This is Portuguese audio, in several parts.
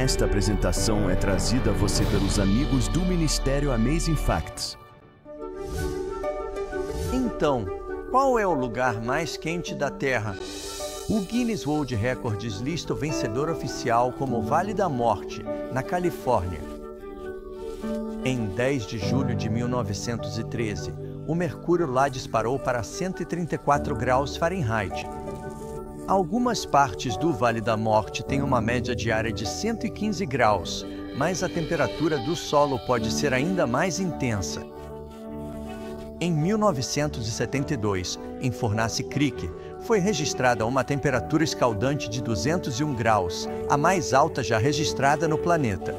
Esta apresentação é trazida a você pelos amigos do Ministério Amazing Facts. Então, qual é o lugar mais quente da Terra? O Guinness World Records lista o vencedor oficial como o Vale da Morte, na Califórnia. Em 10 de julho de 1913, o mercúrio lá disparou para 134 graus Fahrenheit. Algumas partes do Vale da Morte têm uma média diária de 115 graus, mas a temperatura do solo pode ser ainda mais intensa. Em 1972, em Furnace Creek, foi registrada uma temperatura escaldante de 201 graus, a mais alta já registrada no planeta.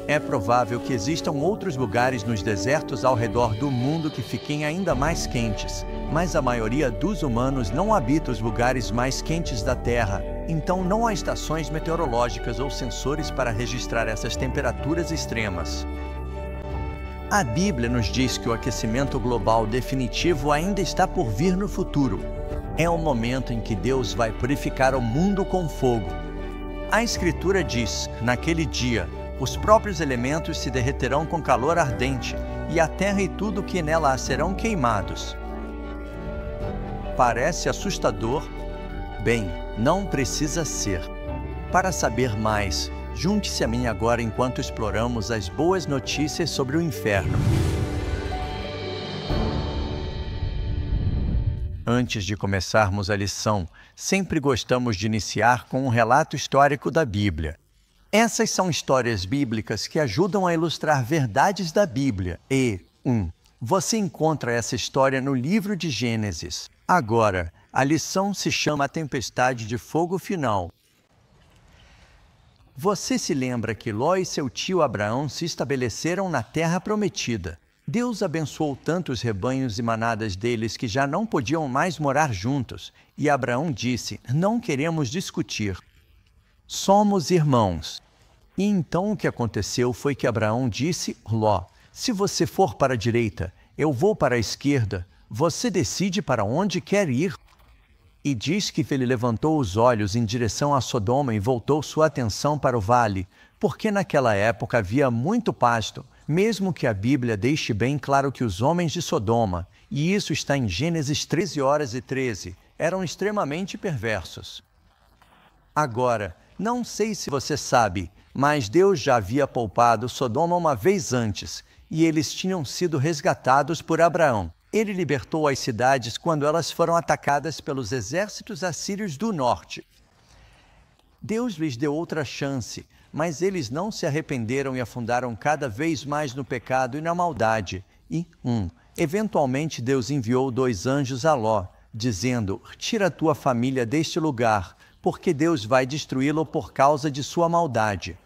É provável que existam outros lugares nos desertos ao redor do mundo que fiquem ainda mais quentes, mas a maioria dos humanos não habita os lugares mais quentes da Terra, então não há estações meteorológicas ou sensores para registrar essas temperaturas extremas. A Bíblia nos diz que o aquecimento global definitivo ainda está por vir no futuro. É o momento em que Deus vai purificar o mundo com fogo. A Escritura diz, naquele dia, os próprios elementos se derreterão com calor ardente, e a terra e tudo que nela há serão queimados. Parece assustador? Bem, não precisa ser. Para saber mais, junte-se a mim agora enquanto exploramos as boas notícias sobre o inferno. Antes de começarmos a lição, sempre gostamos de iniciar com um relato histórico da Bíblia. Essas são histórias bíblicas que ajudam a ilustrar verdades da Bíblia e, você encontra essa história no livro de Gênesis. Agora, a lição se chama A Tempestade de Fogo Final. Você se lembra que Ló e seu tio Abraão se estabeleceram na Terra Prometida. Deus abençoou tanto os rebanhos e manadas deles que já não podiam mais morar juntos, e Abraão disse, não queremos discutir. Somos irmãos. E então o que aconteceu foi que Abraão disse, Ló, se você for para a direita, eu vou para a esquerda, você decide para onde quer ir. E diz que ele levantou os olhos em direção a Sodoma e voltou sua atenção para o vale, porque naquela época havia muito pasto, mesmo que a Bíblia deixe bem claro que os homens de Sodoma, e isso está em Gênesis 13:13, eram extremamente perversos. Agora, não sei se você sabe, mas Deus já havia poupado Sodoma uma vez antes, e eles tinham sido resgatados por Abraão. Ele libertou as cidades quando elas foram atacadas pelos exércitos assírios do norte. Deus lhes deu outra chance, mas eles não se arrependeram e afundaram cada vez mais no pecado e na maldade. E, eventualmente Deus enviou 2 anjos a Ló, dizendo, tira a tua família deste lugar, porque Deus vai destruí-lo por causa de sua maldade.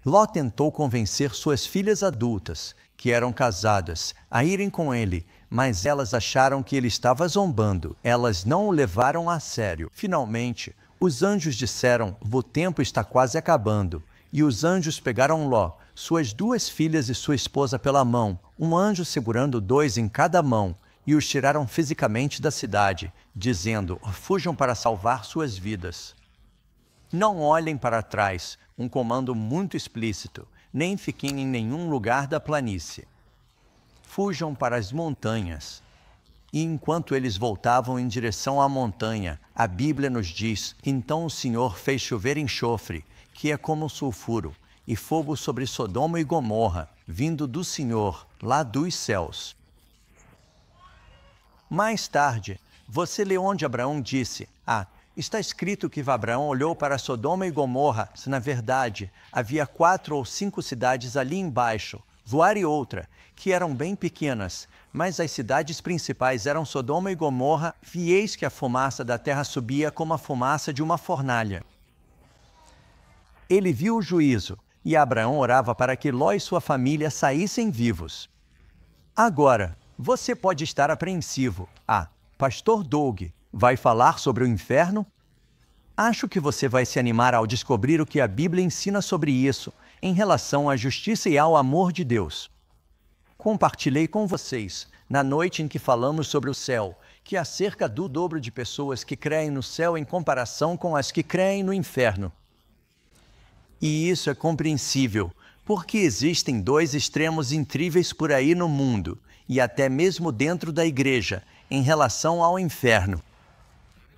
Ló tentou convencer suas filhas adultas, que eram casadas, a irem com ele, mas elas acharam que ele estava zombando. Elas não o levaram a sério. Finalmente, os anjos disseram, o tempo está quase acabando. E os anjos pegaram Ló, suas 2 filhas e sua esposa pela mão, um anjo segurando 2 em cada mão, e os tiraram fisicamente da cidade, dizendo, fujam para salvar suas vidas. Não olhem para trás, um comando muito explícito, nem fiquem em nenhum lugar da planície. Fujam para as montanhas. E enquanto eles voltavam em direção à montanha, a Bíblia nos diz, então o Senhor fez chover enxofre, que é como sulfuro, e fogo sobre Sodoma e Gomorra, vindo do Senhor, lá dos céus. Mais tarde, você lê onde Abraão disse, está escrito que Abraão olhou para Sodoma e Gomorra, se na verdade havia 4 ou 5 cidades ali embaixo, Zoar e outra, que eram bem pequenas, mas as cidades principais eram Sodoma e Gomorra, e eis que a fumaça da terra subia como a fumaça de uma fornalha. Ele viu o juízo, e Abraão orava para que Ló e sua família saíssem vivos. Agora, você pode estar apreensivo. Pastor Doug vai falar sobre o inferno? Acho que você vai se animar ao descobrir o que a Bíblia ensina sobre isso, em relação à justiça e ao amor de Deus. Compartilhei com vocês, na noite em que falamos sobre o céu, que há cerca do dobro de pessoas que creem no céu em comparação com as que creem no inferno. E isso é compreensível, porque existem dois extremos incríveis por aí no mundo, e até mesmo dentro da igreja, em relação ao inferno.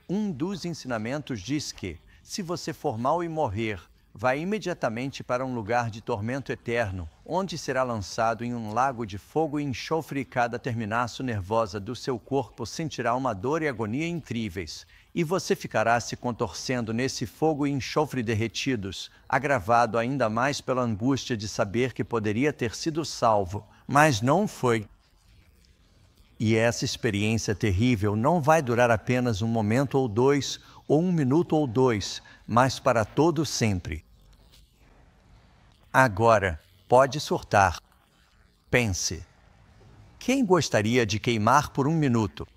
Um dos ensinamentos diz que, se você for mau e morrer, vai imediatamente para um lugar de tormento eterno, onde será lançado em um lago de fogo e enxofre, e cada terminaço nervosa do seu corpo sentirá uma dor e agonia incríveis, e você ficará se contorcendo nesse fogo e enxofre derretidos, agravado ainda mais pela angústia de saber que poderia ter sido salvo, mas não foi. E essa experiência terrível não vai durar apenas um momento ou dois, ou um minuto ou dois, mas para todo sempre. Agora, pode surtar. Pense. Quem gostaria de queimar por um minuto?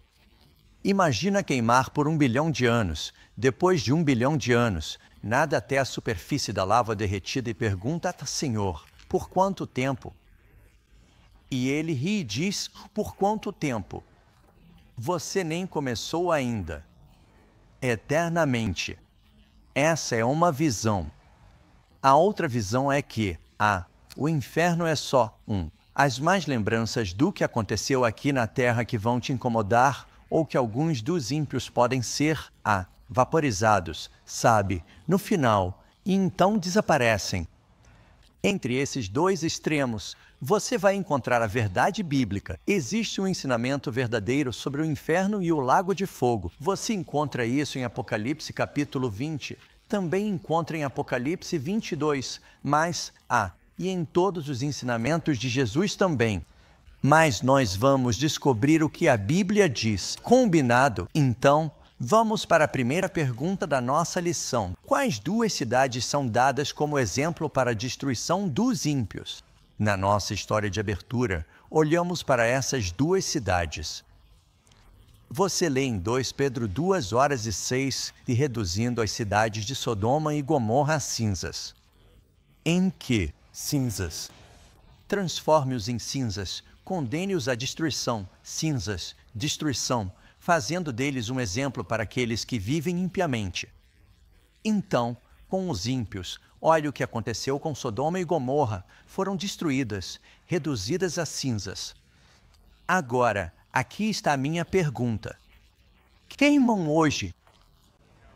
Imagina queimar por 1 bilhão de anos. Depois de 1 bilhão de anos, nada até a superfície da lava derretida e pergunta: Senhor, por quanto tempo? E ele ri e diz: por quanto tempo? Você nem começou ainda. Eternamente. Essa é uma visão. A outra visão é que, o inferno é só as mais lembranças do que aconteceu aqui na Terra que vão te incomodar, ou que alguns dos ímpios podem ser, vaporizados, sabe, no final, e então desaparecem. Entre esses dois extremos, você vai encontrar a verdade bíblica. Existe um ensinamento verdadeiro sobre o inferno e o lago de fogo. Você encontra isso em Apocalipse capítulo 20. Também encontra em Apocalipse 22, mas e em todos os ensinamentos de Jesus também. Mas nós vamos descobrir o que a Bíblia diz. Combinado? Então, vamos para a primeira pergunta da nossa lição. Quais duas cidades são dadas como exemplo para a destruição dos ímpios? Na nossa história de abertura, olhamos para essas duas cidades. Você lê em 2 Pedro 2:6, e reduzindo as cidades de Sodoma e Gomorra a cinzas. Em que cinzas? Transforme-os em cinzas, condene-os à destruição, cinzas, destruição, fazendo deles um exemplo para aqueles que vivem impiamente. Então, com os ímpios, olhe o que aconteceu com Sodoma e Gomorra, foram destruídas, reduzidas a cinzas. Agora, aqui está a minha pergunta. Queimam hoje?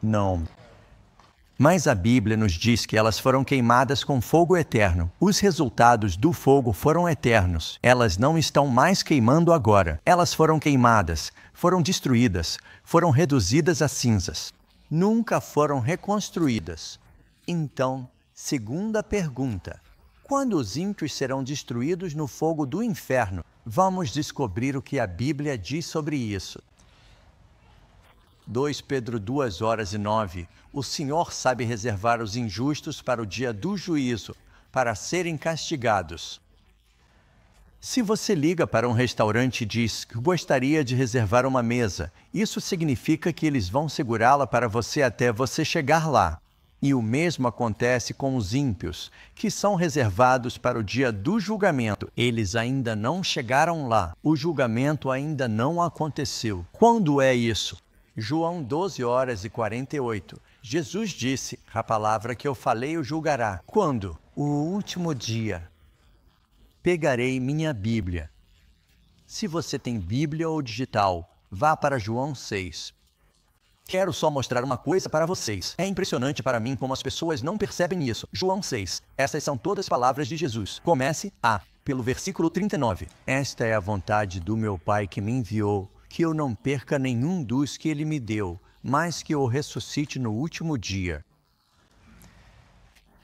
Não. Mas a Bíblia nos diz que elas foram queimadas com fogo eterno. Os resultados do fogo foram eternos. Elas não estão mais queimando agora. Elas foram queimadas, foram destruídas, foram reduzidas a cinzas. Nunca foram reconstruídas. Então, segunda pergunta. Quando os ímpios serão destruídos no fogo do inferno? Vamos descobrir o que a Bíblia diz sobre isso. 2 Pedro 2:9. O Senhor sabe reservar os injustos para o dia do juízo, para serem castigados. Se você liga para um restaurante e diz que gostaria de reservar uma mesa, isso significa que eles vão segurá-la para você até você chegar lá. E o mesmo acontece com os ímpios, que são reservados para o dia do julgamento. Eles ainda não chegaram lá. O julgamento ainda não aconteceu. Quando é isso? João 12:48. Jesus disse: a palavra que eu falei o julgará. Quando? O último dia. Pegarei minha Bíblia. Se você tem Bíblia ou digital, vá para João 6. Quero só mostrar uma coisa para vocês. É impressionante para mim como as pessoas não percebem isso. João 6. Essas são todas as palavras de Jesus. Comece pelo versículo 39. Esta é a vontade do meu Pai que me enviou, que eu não perca nenhum dos que Ele me deu, mas que eu ressuscite no último dia.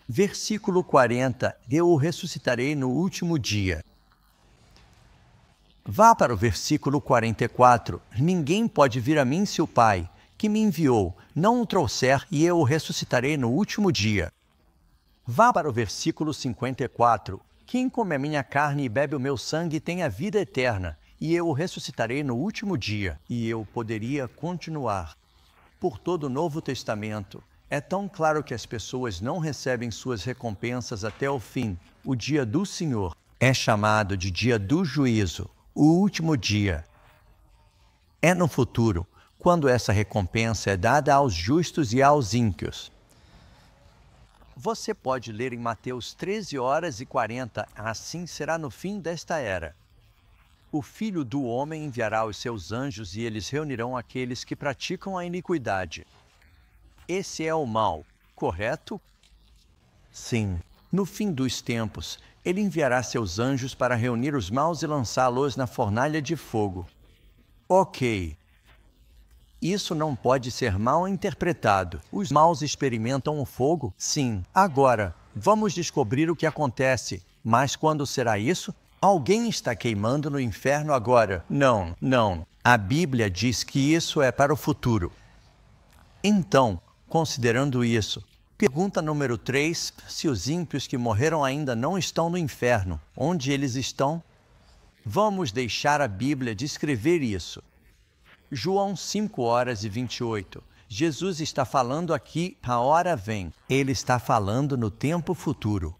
Versículo 40. Eu o ressuscitarei no último dia. Vá para o versículo 44. Ninguém pode vir a mim se o Pai, que me enviou, não o trouxer, e eu o ressuscitarei no último dia. Vá para o versículo 54. Quem come a minha carne e bebe o meu sangue tem a vida eterna, e eu o ressuscitarei no último dia. E eu poderia continuar. Por todo o Novo Testamento, é tão claro que as pessoas não recebem suas recompensas até o fim. O dia do Senhor é chamado de dia do juízo, o último dia. É no futuro, quando essa recompensa é dada aos justos e aos ímpios. Você pode ler em Mateus 13h40, assim será no fim desta era. O Filho do Homem enviará os seus anjos e eles reunirão aqueles que praticam a iniquidade. Esse é o mal, correto? Sim. No fim dos tempos, ele enviará seus anjos para reunir os maus e lançá-los na fornalha de fogo. Ok. Isso não pode ser mal interpretado. Os maus experimentam o fogo? Sim. Agora, vamos descobrir o que acontece. Mas quando será isso? Alguém está queimando no inferno agora? Não, não. A Bíblia diz que isso é para o futuro. Então, considerando isso, pergunta número 3, se os ímpios que morreram ainda não estão no inferno, onde eles estão? Vamos deixar a Bíblia descrever isso. João 5h28. Jesus está falando aqui, a hora vem. Ele está falando no tempo futuro.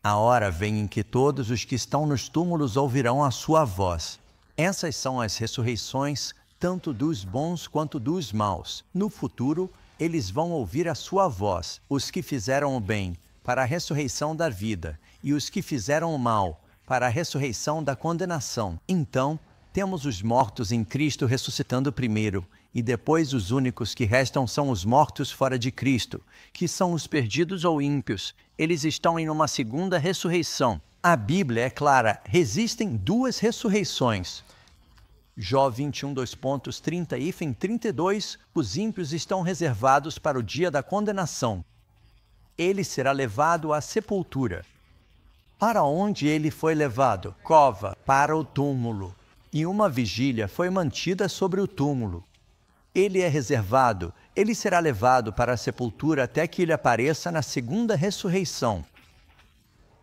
A hora vem em que todos os que estão nos túmulos ouvirão a sua voz. Essas são as ressurreições, tanto dos bons quanto dos maus. No futuro, eles vão ouvir a sua voz, os que fizeram o bem, para a ressurreição da vida, e os que fizeram o mal, para a ressurreição da condenação. Então, temos os mortos em Cristo ressuscitando primeiro, e depois os únicos que restam são os mortos fora de Cristo, que são os perdidos ou ímpios. Eles estão em uma segunda ressurreição. A Bíblia é clara, existem duas ressurreições. Jó 21:30-32, os ímpios estão reservados para o dia da condenação. Ele será levado à sepultura. Para onde ele foi levado? Cova, para o túmulo. E uma vigília foi mantida sobre o túmulo. Ele é reservado, ele será levado para a sepultura até que ele apareça na segunda ressurreição.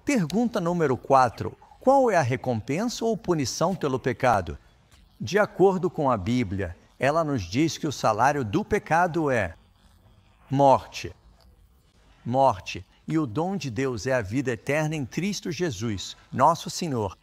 Pergunta número 4. Qual é a recompensa ou punição pelo pecado? De acordo com a Bíblia, ela nos diz que o salário do pecado é morte. Morte. E o dom de Deus é a vida eterna em Cristo Jesus, nosso Senhor.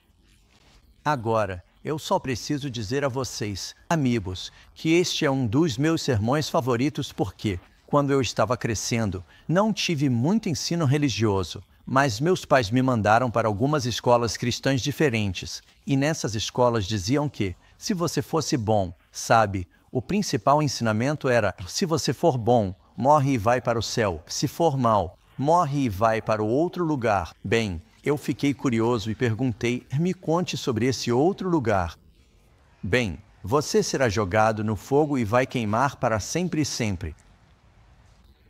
Agora, eu só preciso dizer a vocês, amigos, que este é um dos meus sermões favoritos porque, quando eu estava crescendo, não tive muito ensino religioso, mas meus pais me mandaram para algumas escolas cristãs diferentes, e nessas escolas diziam que, se você fosse bom, sabe, o principal ensinamento era, se você for bom, morre e vai para o céu, se for mal, morre e vai para o outro lugar. Bem, eu fiquei curioso e perguntei, me conte sobre esse outro lugar. Bem, você será jogado no fogo e vai queimar para sempre e sempre.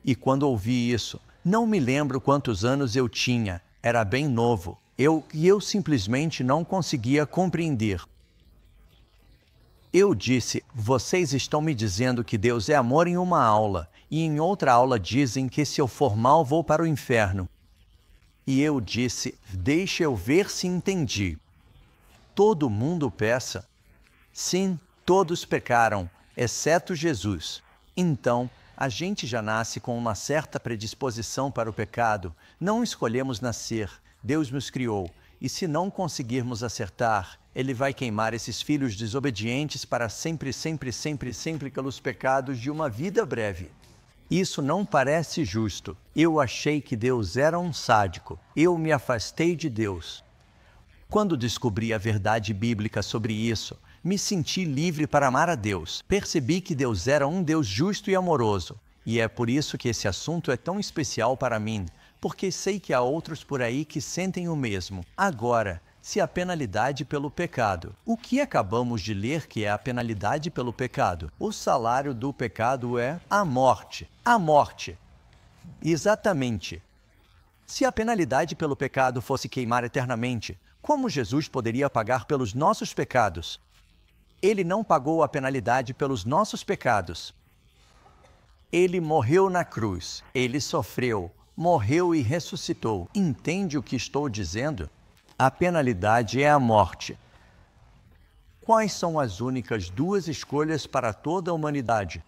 E quando ouvi isso, não me lembro quantos anos eu tinha, era bem novo, eu simplesmente não conseguia compreender. Eu disse, vocês estão me dizendo que Deus é amor em uma aula, e em outra aula dizem que se eu for mal vou para o inferno. E eu disse, deixa eu ver se entendi. Todo mundo peca? Sim, todos pecaram, exceto Jesus. Então, a gente já nasce com uma certa predisposição para o pecado. Não escolhemos nascer, Deus nos criou. E se não conseguirmos acertar, Ele vai queimar esses filhos desobedientes para sempre, sempre, sempre, sempre pelos pecados de uma vida breve. Isso não parece justo. Eu achei que Deus era um sádico. Eu me afastei de Deus. Quando descobri a verdade bíblica sobre isso, me senti livre para amar a Deus. Percebi que Deus era um Deus justo e amoroso. E é por isso que esse assunto é tão especial para mim, porque sei que há outros por aí que sentem o mesmo. Agora, se a penalidade pelo pecado. O que acabamos de ler que é a penalidade pelo pecado? O salário do pecado é a morte. A morte. Exatamente. Se a penalidade pelo pecado fosse queimar eternamente, como Jesus poderia pagar pelos nossos pecados? Ele não pagou a penalidade pelos nossos pecados. Ele morreu na cruz. Ele sofreu, morreu e ressuscitou. Entende o que estou dizendo? A penalidade é a morte. Quais são as únicas duas escolhas para toda a humanidade?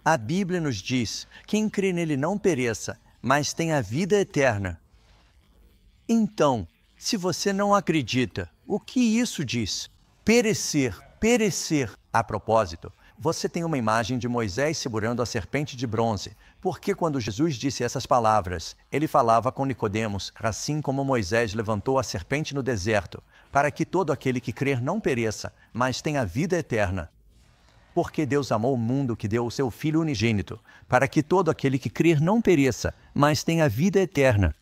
A Bíblia nos diz: quem crê nele não pereça, mas tenha vida eterna. Então, se você não acredita, o que isso diz? Perecer, perecer. A propósito, você tem uma imagem de Moisés segurando a serpente de bronze, porque quando Jesus disse essas palavras, ele falava com Nicodemos, assim como Moisés levantou a serpente no deserto, para que todo aquele que crer não pereça, mas tenha vida eterna. Porque Deus amou o mundo que deu o seu Filho unigênito, para que todo aquele que crer não pereça, mas tenha vida eterna.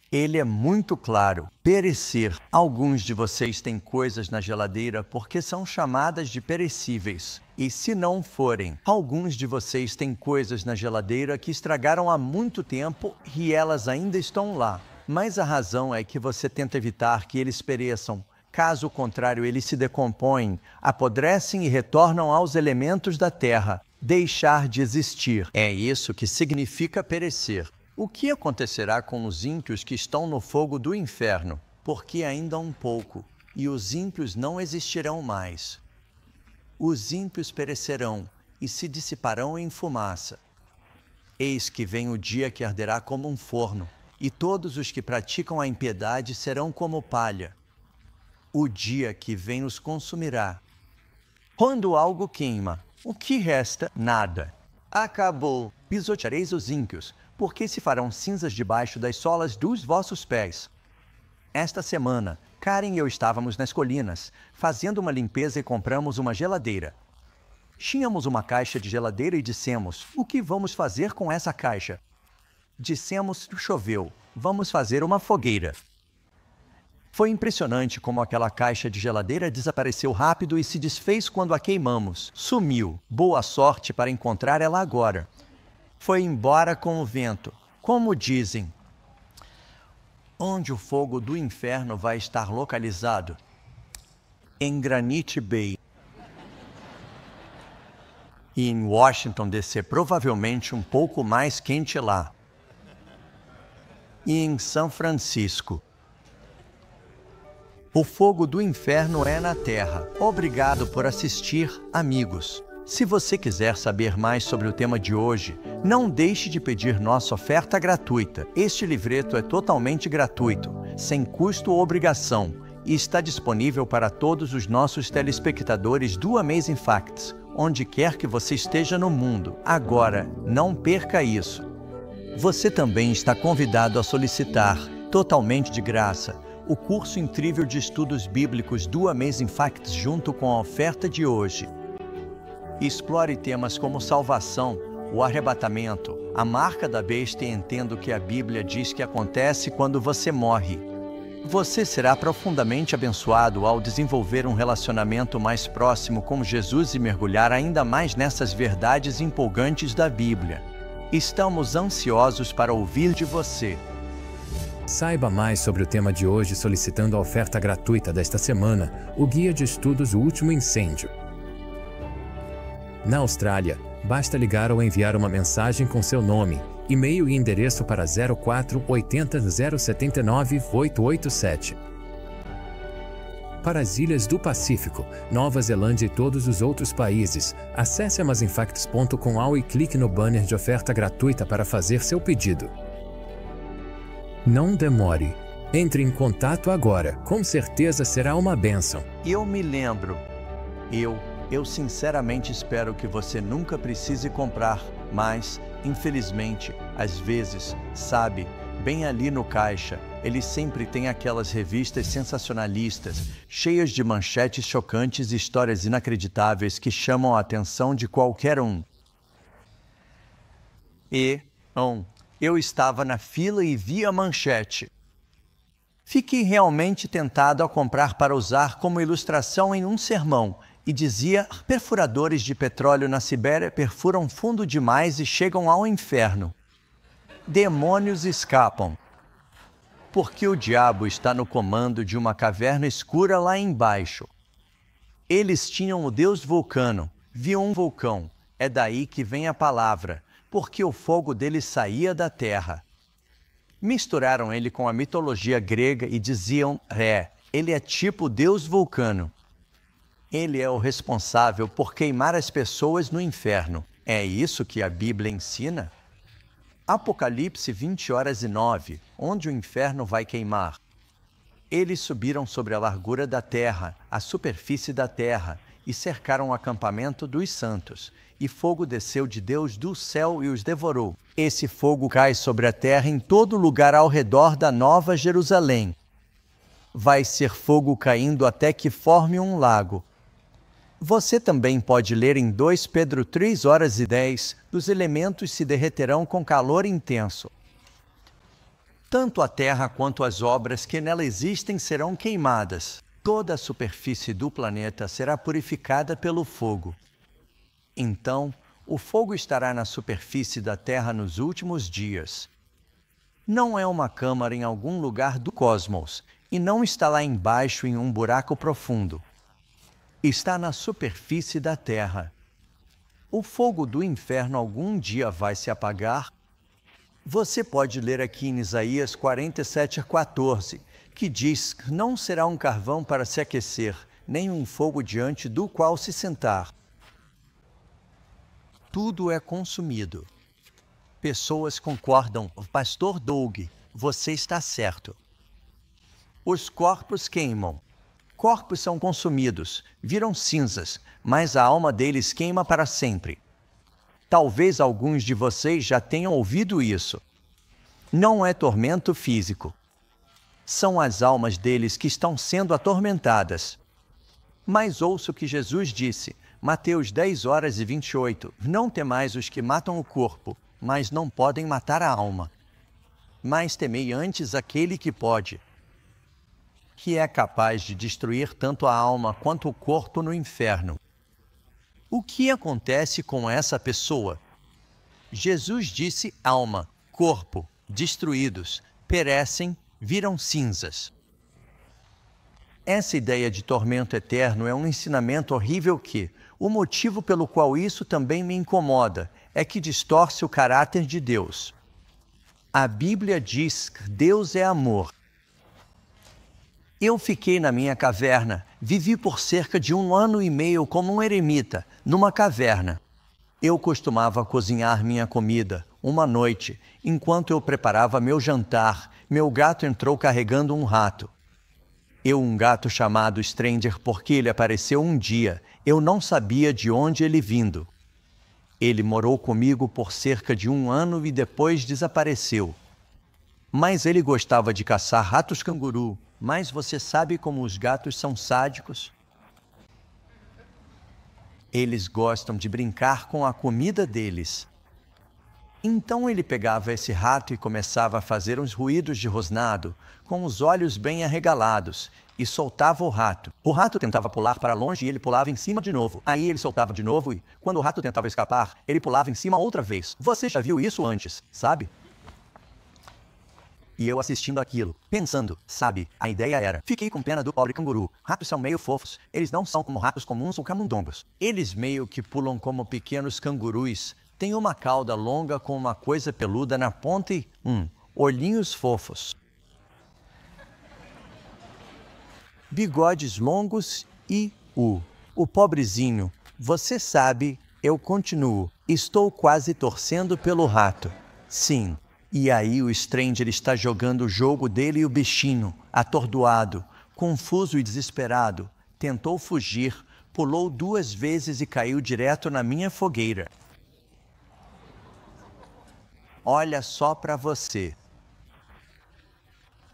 Ele é muito claro. Perecer. Alguns de vocês têm coisas na geladeira porque são chamadas de perecíveis. E se não forem, alguns de vocês têm coisas na geladeira que estragaram há muito tempo e elas ainda estão lá. Mas a razão é que você tenta evitar que eles pereçam. Caso contrário, eles se decompõem, apodrecem e retornam aos elementos da terra. Deixar de existir. É isso que significa perecer. O que acontecerá com os ímpios que estão no fogo do inferno? Porque ainda há um pouco, e os ímpios não existirão mais. Os ímpios perecerão e se dissiparão em fumaça. Eis que vem o dia que arderá como um forno, e todos os que praticam a impiedade serão como palha. O dia que vem os consumirá. Quando algo queima, o que resta? Nada. Acabou. Pisoteareis os ímpios, porque se farão cinzas debaixo das solas dos vossos pés. Esta semana, Karen e eu estávamos nas colinas, fazendo uma limpeza e compramos uma geladeira. Tínhamos uma caixa de geladeira e dissemos, o que vamos fazer com essa caixa? Dissemos, choveu, vamos fazer uma fogueira. Foi impressionante como aquela caixa de geladeira desapareceu rápido e se desfez quando a queimamos. Sumiu. Boa sorte para encontrar ela agora. Foi embora com o vento. Como dizem, onde o fogo do inferno vai estar localizado? Em Granite Bay. E em Washington DC, provavelmente um pouco mais quente lá. E em São Francisco. O fogo do inferno é na terra. Obrigado por assistir, amigos. Se você quiser saber mais sobre o tema de hoje, não deixe de pedir nossa oferta gratuita. Este livreto é totalmente gratuito, sem custo ou obrigação, e está disponível para todos os nossos telespectadores do Amazing Facts, onde quer que você esteja no mundo. Agora, não perca isso. Você também está convidado a solicitar, totalmente de graça, o curso incrível de estudos bíblicos do Amazing Facts junto com a oferta de hoje. Explore temas como salvação, o arrebatamento, a marca da besta e entenda o que a Bíblia diz que acontece quando você morre. Você será profundamente abençoado ao desenvolver um relacionamento mais próximo com Jesus e mergulhar ainda mais nessas verdades empolgantes da Bíblia. Estamos ansiosos para ouvir de você. Saiba mais sobre o tema de hoje solicitando a oferta gratuita desta semana, o Guia de Estudos O Último Incêndio. Na Austrália, basta ligar ou enviar uma mensagem com seu nome, e-mail e endereço para 04 80 079 887. Para as ilhas do Pacífico, Nova Zelândia e todos os outros países, acesse amazingfacts.com e clique no banner de oferta gratuita para fazer seu pedido. Não demore. Entre em contato agora. Com certeza será uma bênção. Eu me lembro. Eu sinceramente espero que você nunca precise comprar, mas, infelizmente, às vezes, sabe, bem ali no caixa, eles sempre têm aquelas revistas sensacionalistas, cheias de manchetes chocantes e histórias inacreditáveis que chamam a atenção de qualquer um. Eu estava na fila e vi a manchete. Fiquei realmente tentado a comprar para usar como ilustração em um sermão e dizia: perfuradores de petróleo na Sibéria perfuram fundo demais e chegam ao inferno. Demônios escapam. Porque o diabo está no comando de uma caverna escura lá embaixo. Eles tinham o deus Vulcano, viam um vulcão, é daí que vem a palavra, porque o fogo dele saía da terra. Misturaram ele com a mitologia grega e diziam, ele é tipo Deus Vulcano. Ele é o responsável por queimar as pessoas no inferno. É isso que a Bíblia ensina? Apocalipse 20:9, onde o inferno vai queimar. Eles subiram sobre a largura da terra, a superfície da terra, e cercaram o acampamento dos santos. E fogo desceu de Deus do céu e os devorou. Esse fogo cai sobre a terra em todo lugar ao redor da Nova Jerusalém. Vai ser fogo caindo até que forme um lago. Você também pode ler em 2 Pedro 3:10, os elementos se derreterão com calor intenso. Tanto a terra quanto as obras que nela existem serão queimadas. Toda a superfície do planeta será purificada pelo fogo. Então, o fogo estará na superfície da Terra nos últimos dias. Não é uma câmara em algum lugar do cosmos, e não está lá embaixo em um buraco profundo. Está na superfície da Terra. O fogo do inferno algum dia vai se apagar. Você pode ler aqui em Isaías 47:14, que diz que não será um carvão para se aquecer, nem um fogo diante do qual se sentar. Tudo é consumido. Pessoas concordam, Pastor Doug, você está certo. Os corpos queimam. Corpos são consumidos, viram cinzas, mas a alma deles queima para sempre. Talvez alguns de vocês já tenham ouvido isso. Não é tormento físico. São as almas deles que estão sendo atormentadas. Mas ouça o que Jesus disse, Mateus 10:28. Não temais os que matam o corpo, mas não podem matar a alma. Mas temei antes aquele que pode, que é capaz de destruir tanto a alma quanto o corpo no inferno. O que acontece com essa pessoa? Jesus disse alma, corpo, destruídos, perecem, viram cinzas. Essa ideia de tormento eterno é um ensinamento horrível que, o motivo pelo qual isso também me incomoda, é que distorce o caráter de Deus. A Bíblia diz que Deus é amor. Eu fiquei na minha caverna, vivi por cerca de 1 ano e meio como um eremita, numa caverna. Eu costumava cozinhar minha comida. Uma noite, enquanto eu preparava meu jantar, meu gato entrou carregando um rato. Um gato chamado Stranger porque ele apareceu um dia, eu não sabia de onde ele vindo. Ele morou comigo por cerca de 1 ano e depois desapareceu. Mas ele gostava de caçar ratos canguru. Mas você sabe como os gatos são sádicos? Eles gostam de brincar com a comida deles. Então ele pegava esse rato e começava a fazer uns ruídos de rosnado, com os olhos bem arregalados, e soltava o rato. O rato tentava pular para longe e ele pulava em cima de novo. Aí ele soltava de novo e, quando o rato tentava escapar, ele pulava em cima outra vez. Você já viu isso antes, sabe? E eu assistindo aquilo, pensando, sabe, a ideia era, fiquei com pena do pobre canguru. Ratos são meio fofos, eles não são como ratos comuns ou camundongos. Eles meio que pulam como pequenos cangurus, têm uma cauda longa com uma coisa peluda na ponta e, olhinhos fofos. Bigodes longos e, o pobrezinho, você sabe, eu continuo, estou quase torcendo pelo rato. Sim. E aí o Stranger está jogando o jogo dele e o bichinho, atordoado, confuso e desesperado, tentou fugir, pulou 2 vezes e caiu direto na minha fogueira. Olha só para você.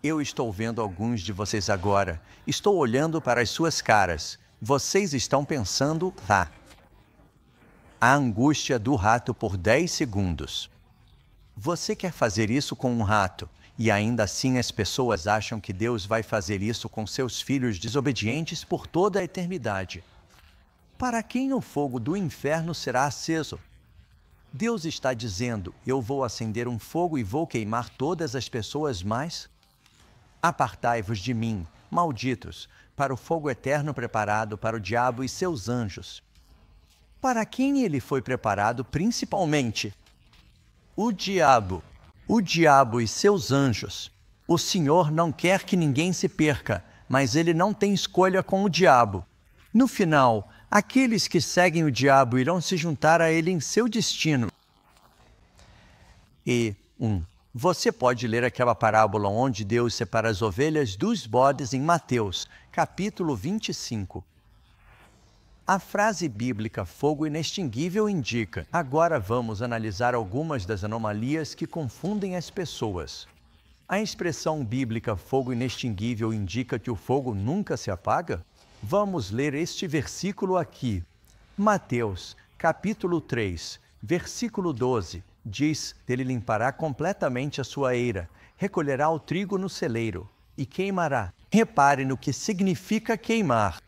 Eu estou vendo alguns de vocês agora. Estou olhando para as suas caras. Vocês estão pensando, a angústia do rato por 10 segundos. Você quer fazer isso com um rato, e ainda assim as pessoas acham que Deus vai fazer isso com seus filhos desobedientes por toda a eternidade. Para quem o fogo do inferno será aceso? Deus está dizendo, eu vou acender um fogo e vou queimar todas as pessoas mais? Apartai-vos de mim, malditos, para o fogo eterno preparado para o diabo e seus anjos. Para quem ele foi preparado principalmente? O diabo e seus anjos. O Senhor não quer que ninguém se perca, mas ele não tem escolha com o diabo. No final, aqueles que seguem o diabo irão se juntar a ele em seu destino. Você pode ler aquela parábola onde Deus separa as ovelhas dos bodes em Mateus, capítulo 25. A frase bíblica fogo inextinguível indica. Agora vamos analisar algumas das anomalias que confundem as pessoas. A expressão bíblica fogo inextinguível indica que o fogo nunca se apaga? Vamos ler este versículo aqui. Mateus, capítulo 3, versículo 12, diz: Ele limpará completamente a sua eira, recolherá o trigo no celeiro e queimará. Repare no que significa queimar.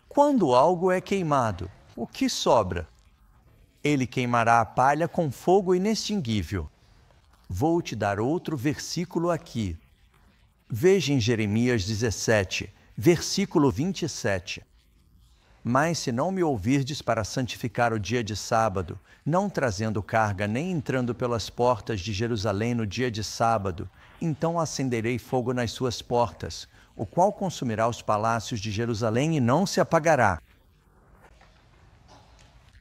Quando algo é queimado, o que sobra? Ele queimará a palha com fogo inextinguível. Vou te dar outro versículo aqui. Veja em Jeremias 17, versículo 27. Mas se não me ouvirdes para santificar o dia de sábado, não trazendo carga nem entrando pelas portas de Jerusalém no dia de sábado, então acenderei fogo nas suas portas, o qual consumirá os palácios de Jerusalém e não se apagará.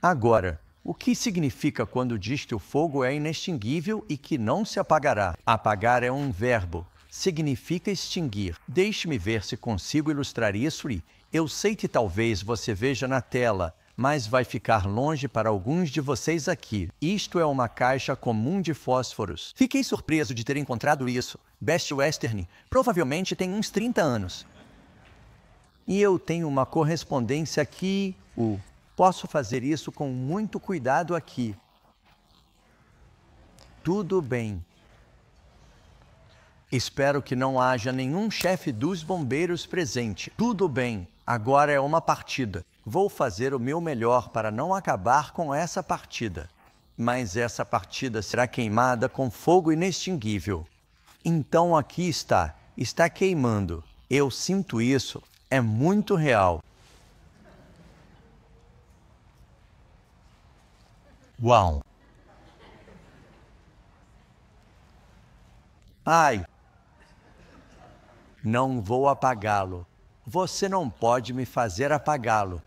Agora, o que significa quando diz que o fogo é inextinguível e que não se apagará? Apagar é um verbo, significa extinguir. Deixe-me ver se consigo ilustrar isso e eu sei que talvez você veja na tela, mas vai ficar longe para alguns de vocês aqui. Isto é uma caixa comum de fósforos. Fiquei surpreso de ter encontrado isso. Best Western provavelmente tem uns 30 anos. E eu tenho uma correspondência aqui. Posso fazer isso com muito cuidado aqui. Tudo bem. Espero que não haja nenhum chefe dos bombeiros presente. Tudo bem, agora é uma partida. Vou fazer o meu melhor para não acabar com essa partida. Mas essa partida será queimada com fogo inextinguível. Então aqui está queimando. Eu sinto isso, é muito real. Uau! Ai! Não vou apagá-lo. Você não pode me fazer apagá-lo.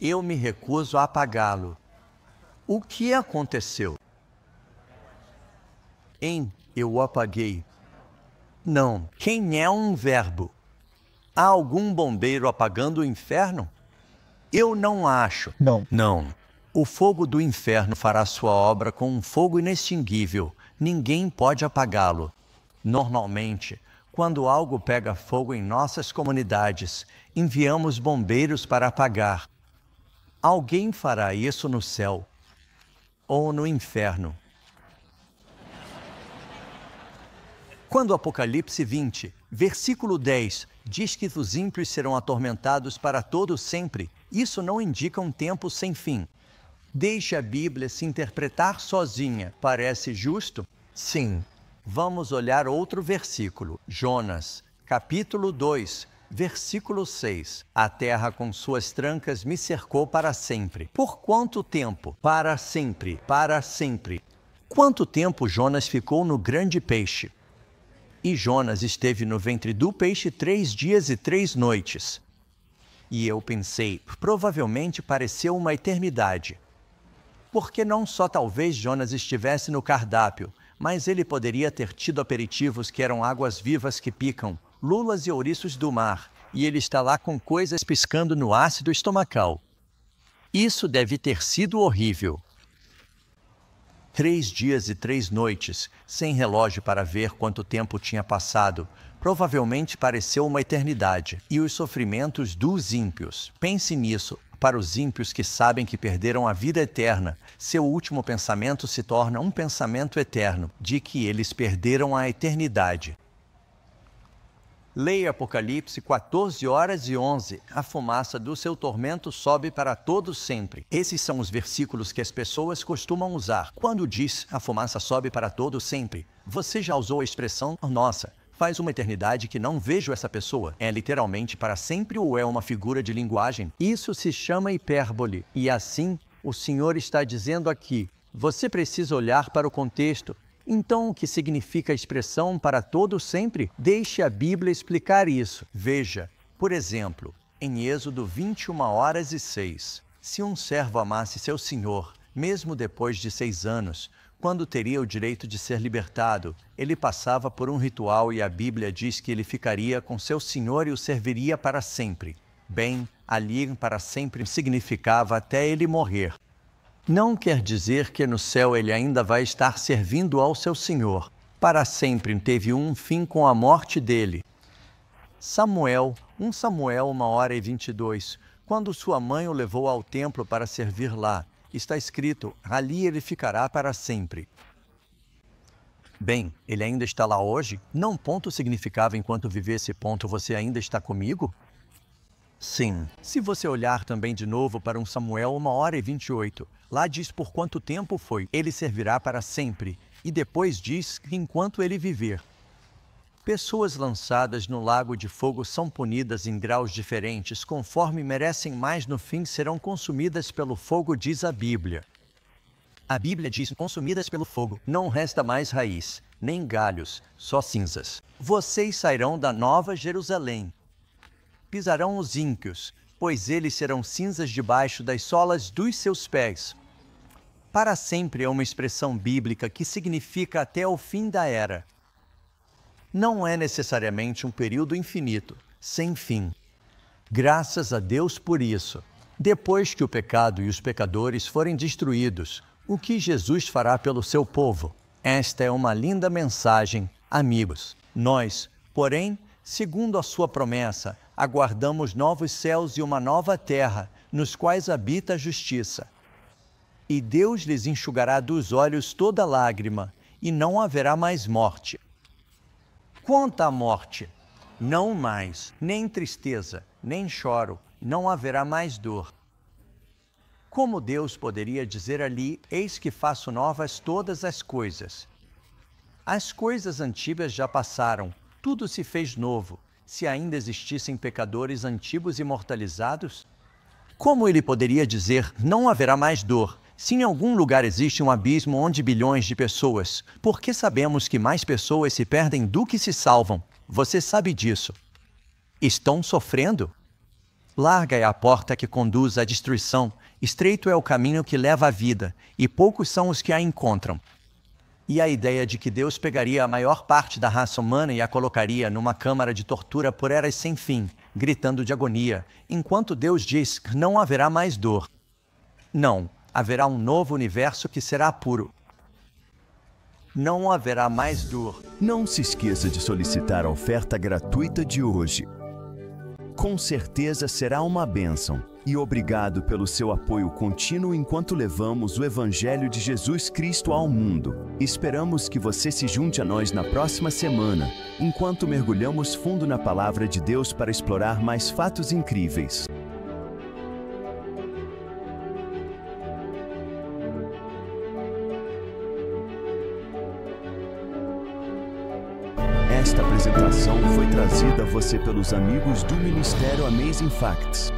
Eu me recuso a apagá-lo. O que aconteceu? Eu o apaguei. Não. Quem é um verbo? Há algum bombeiro apagando o inferno? Eu não acho. Não. O fogo do inferno fará sua obra com um fogo inextinguível. Ninguém pode apagá-lo. Normalmente, quando algo pega fogo em nossas comunidades, enviamos bombeiros para apagar. Alguém fará isso no céu ou no inferno. Quando Apocalipse 20, versículo 10, diz que os ímpios serão atormentados para todo sempre, isso não indica um tempo sem fim. Deixe a Bíblia se interpretar sozinha. Parece justo? Sim. Vamos olhar outro versículo. Jonas, capítulo 2, versículo 6. A terra com suas trancas me cercou para sempre. Por quanto tempo? Para sempre. Para sempre. Quanto tempo Jonas ficou no grande peixe? E Jonas esteve no ventre do peixe 3 dias e 3 noites. E eu pensei, provavelmente pareceu uma eternidade. Porque não só talvez Jonas estivesse no cardápio, mas ele poderia ter tido aperitivos que eram águas vivas que picam, lulas e ouriços do mar, e ele está lá com coisas piscando no ácido estomacal. Isso deve ter sido horrível. 3 dias e 3 noites, sem relógio para ver quanto tempo tinha passado, provavelmente pareceu uma eternidade. E os sofrimentos dos ímpios. Pense nisso. Para os ímpios que sabem que perderam a vida eterna, seu último pensamento se torna um pensamento eterno, de que eles perderam a eternidade. Leia Apocalipse 14:11. A fumaça do seu tormento sobe para todos sempre. Esses são os versículos que as pessoas costumam usar. Quando diz a fumaça sobe para todos sempre, você já usou a expressão nossa, faz uma eternidade que não vejo essa pessoa. É literalmente para sempre ou é uma figura de linguagem? Isso se chama hipérbole. E assim, o Senhor está dizendo aqui, você precisa olhar para o contexto. Então, o que significa a expressão para todo sempre? Deixe a Bíblia explicar isso. Veja, por exemplo, em Êxodo 21:06. Se um servo amasse seu senhor, mesmo depois de 6 anos, quando teria o direito de ser libertado, ele passava por um ritual e a Bíblia diz que ele ficaria com seu senhor e o serviria para sempre. Bem, Ali para sempre significava até ele morrer. Não quer dizer que no céu ele ainda vai estar servindo ao seu Senhor. Para sempre teve um fim com a morte dele. Samuel, 1 Samuel 1h22, quando sua mãe o levou ao templo para servir lá, está escrito, ali ele ficará para sempre. Bem, ele ainda está lá hoje? Não ponto significava enquanto vivesse ponto você ainda está comigo? Sim. Se você olhar também de novo para 1 Samuel 1h28, lá diz por quanto tempo foi, ele servirá para sempre, e depois diz que enquanto ele viver. Pessoas lançadas no lago de fogo são punidas em graus diferentes, conforme merecem mais no fim serão consumidas pelo fogo, diz a Bíblia. A Bíblia diz consumidas pelo fogo. Não resta mais raiz, nem galhos, só cinzas. Vocês sairão da Nova Jerusalém. Pisarão os ímpios, pois eles serão cinzas debaixo das solas dos seus pés. Para sempre é uma expressão bíblica que significa até o fim da era. Não é necessariamente um período infinito, sem fim. Graças a Deus por isso. Depois que o pecado e os pecadores forem destruídos, o que Jesus fará pelo seu povo? Esta é uma linda mensagem, amigos. Nós, porém, segundo a sua promessa, aguardamos novos céus e uma nova terra, nos quais habita a justiça. E Deus lhes enxugará dos olhos toda lágrima, e não haverá mais morte. Quanto à morte, não mais, nem tristeza, nem choro, não haverá mais dor. Como Deus poderia dizer ali, eis que faço novas todas as coisas? As coisas antigas já passaram, tudo se fez novo. Se ainda existissem pecadores antigos imortalizados? Como ele poderia dizer, não haverá mais dor, se em algum lugar existe um abismo onde bilhões de pessoas? Por que sabemos que mais pessoas se perdem do que se salvam? Você sabe disso. Estão sofrendo? Larga é a porta que conduz à destruição, estreito é o caminho que leva à vida, e poucos são os que a encontram. E a ideia de que Deus pegaria a maior parte da raça humana e a colocaria numa câmara de tortura por eras sem fim, gritando de agonia, enquanto Deus diz que não haverá mais dor. Não, haverá um novo universo que será puro. Não haverá mais dor. Não se esqueça de solicitar a oferta gratuita de hoje. Com certeza será uma bênção. E obrigado pelo seu apoio contínuo enquanto levamos o Evangelho de Jesus Cristo ao mundo. Esperamos que você se junte a nós na próxima semana, enquanto mergulhamos fundo na Palavra de Deus para explorar mais fatos incríveis. Esta apresentação foi trazida a você pelos amigos do Ministério Amazing Facts.